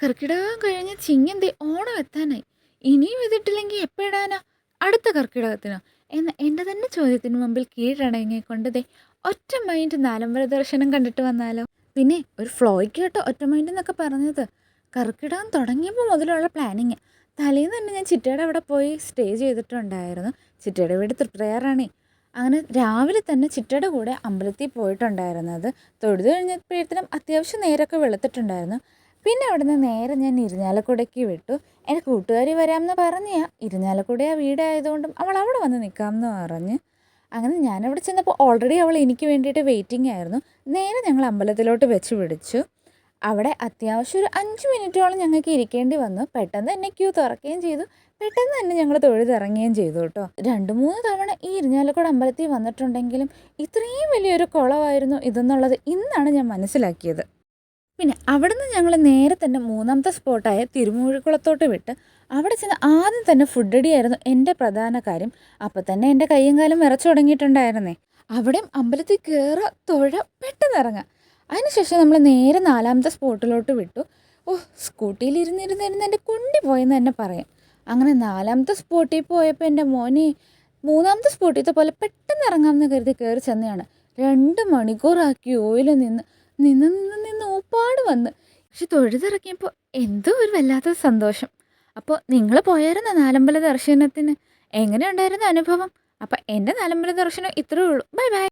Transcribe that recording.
കർക്കിടകം കഴിഞ്ഞ് ചിങ്ങം ഓണം എത്താനായി. ഇനിയും ഇതിട്ടില്ലെങ്കിൽ എപ്പോഴിടാനാ? അടുത്ത കർക്കിടകത്തിനോ? എന്ന എൻ്റെ തന്നെ ചോദ്യത്തിന് മുമ്പിൽ കീഴടങ്ങിക്കൊണ്ട് ഒറ്റ മൈൻഡ് നാലമ്പല ദർശനം കണ്ടിട്ട് വന്നാലോ? പിന്നെ ഒരു ഫ്ലോയ്ക്ക് കേട്ടോ ഒറ്റ മൈൻഡ് എന്നൊക്കെ പറഞ്ഞത്. കർക്കിടകം തുടങ്ങിയപ്പോൾ മുതലുള്ള പ്ലാനിങ്. തലേന്ന് തന്നെ ഞാൻ ചിറ്റയുടെ അവിടെ പോയി സ്റ്റേ ചെയ്തിട്ടുണ്ടായിരുന്നു. ചിറ്റയുടെ വീട് തൃപ്രയാറാണേ. അങ്ങനെ രാവിലെ തന്നെ ചിറ്റയുടെ കൂടെ അമ്പലത്തിൽ പോയിട്ടുണ്ടായിരുന്നത്. തൊഴുത് കഴിഞ്ഞപ്പോഴത്തേനും അത്യാവശ്യം നേരമൊക്കെ വെളുത്തിട്ടുണ്ടായിരുന്നു. പിന്നെ അവിടുന്ന് നേരെ ഞാൻ ഇരിഞ്ഞാലക്കുടയ്ക്ക് വിട്ടു. എൻ്റെ കൂട്ടുകാരി വരാമെന്ന് പറഞ്ഞാൽ ഇരിഞ്ഞാലക്കുട ആ വീടായതുകൊണ്ടും അവൾ അവിടെ വന്ന് നിൽക്കാമെന്ന് പറഞ്ഞ്. അങ്ങനെ ഞാനവിടെ ചെന്നപ്പോൾ ഓൾറെഡി അവൾ എനിക്ക് വേണ്ടിയിട്ട് വെയിറ്റിംഗ് ആയിരുന്നു. നേരെ ഞങ്ങൾ അമ്പലത്തിലോട്ട് വെച്ച് പിടിച്ചു. അവിടെ അത്യാവശ്യം ഒരു 5 മിനിറ്റോളം ഞങ്ങൾക്ക് ഇരിക്കേണ്ടി വന്നു. പെട്ടെന്ന് തന്നെ ക്യൂ തുറക്കുകയും ചെയ്തു. പെട്ടെന്ന് തന്നെ ഞങ്ങൾ തൊഴുതിറങ്ങുകയും ചെയ്തു കേട്ടോ. 2-3 തവണ ഈ ഇരിഞ്ഞാലക്കുട അമ്പലത്തിൽ വന്നിട്ടുണ്ടെങ്കിലും ഇത്രയും വലിയൊരു കുളമായിരുന്നു ഇതെന്നുള്ളത് ഇന്നാണ് ഞാൻ മനസ്സിലാക്കിയത്. പിന്നെ അവിടുന്ന് ഞങ്ങൾ നേരെ തന്നെ 3ാമത്തെ സ്പോട്ടായ തിരുമൂഴിക്കുളത്തോട്ട് വിട്ട് അവിടെ ചെന്ന് ആദ്യം തന്നെ ഫുഡ് അടിയായിരുന്നു എൻ്റെ പ്രധാന കാര്യം. അപ്പം തന്നെ എൻ്റെ കയ്യും കാലും വിറച്ചു തുടങ്ങിയിട്ടുണ്ടായിരുന്നേ. അവിടെയും അമ്പലത്തിൽ കയറുക, തൊഴ, പെട്ടെന്ന് ഇറങ്ങുക. അതിനുശേഷം നമ്മൾ നേരെ 4ാമത്തെ സ്പോട്ടിലോട്ട് വിട്ടു. സ്കൂട്ടിയിൽ ഇരുന്നിരുന്നിരുന്ന് എൻ്റെ കുണ്ടി പോയെന്ന് തന്നെ പറയാം. അങ്ങനെ 4ാമത്തെ സ്പോട്ടിൽ പോയപ്പോൾ എൻ്റെ മോനെ 3ാമത്തെ സ്പോട്ടിലത്തെ പോലെ പെട്ടെന്ന് ഇറങ്ങാമെന്ന് കരുതി കയറി ചെന്നതാണ്. 2 മണിക്കൂറാക്കി ഓയിൽ നിന്ന് നിന്ന് നിന്ന് നിന്ന് ഊപ്പാട് വന്ന്. പക്ഷെ തൊഴുതിറങ്ങിയപ്പോൾ എന്തോ ഒരു വല്ലാത്ത സന്തോഷം. അപ്പോൾ നിങ്ങൾ പോയായിരുന്നോ നാലമ്പല ദർശനത്തിന്? എങ്ങനെ ഉണ്ടായിരുന്നു അനുഭവം? അപ്പം എൻ്റെ നാലമ്പല ദർശനം ഇത്രയേ ഉള്ളൂ. Bye bye.